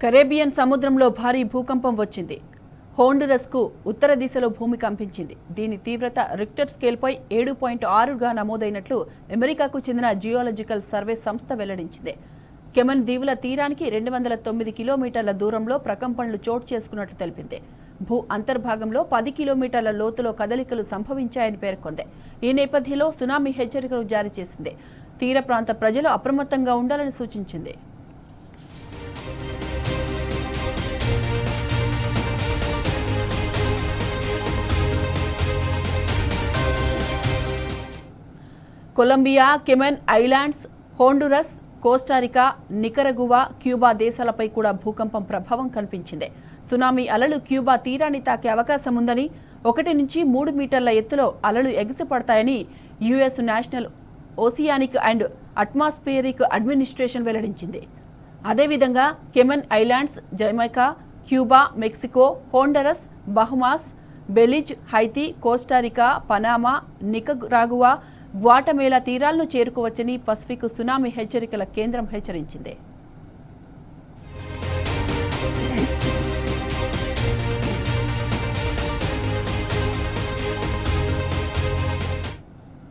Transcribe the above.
Caribbean సముద్రంలో భారీ భూకంపం వచ్చింది. హోండురస్కు ఉత్తర దిశలో భూమి కంపించింది. దీని తీవ్రత రిక్టర్ స్కేల్పై 7.6గా నమోదైనట్లు అమెరికాకు చెందిన జియోలాజికల్ సర్వే సంస్థ వెల్లడించింది. కెమన్ దీవుల తీరానికి 209 కిలోమీటర్ల దూరంలో ప్రకంపనలు చోటు చేసుకున్నట్లు తెలిపింది. భూ అంతర్భాగంలో 10 కిలోమీటర్ల లోతులో కదలికలు సంభవించాయని పేర్కొంది. ఈ నేపథ్యంలో సునామీ హెచ్చరికలు జారీ చేసింది. తీర ప్రాంత ప్రజలు అప్రమత్తంగా ఉండాలని సూచించింది. కొలంబియా, కెమెన్ ఐలాండ్స్, హోండురస్, కోస్టారికా, నికరగువా, క్యూబా దేశాలపై కూడా భూకంపం ప్రభావం కనిపించింది. సునామీ అలలు క్యూబా తీరాన్ని తాకే అవకాశం ఉందని, 1 నుంచి 3 మీటర్ల ఎత్తులో అలలు ఎగిసిపడతాయని US national oceanic and atmospheric administration వెల్లడించింది. అదేవిధంగా Cayman Islands, Jamaica, Cuba, Mexico, Honduras, Bahamas, Belize, Haiti, Costa Rica, Panama, Nicaragua, Guatemala తీరాలను చేరుకోవచ్చని పసిఫిక్ సునామీ హెచ్చరికల కేంద్రం హెచ్చరించింది.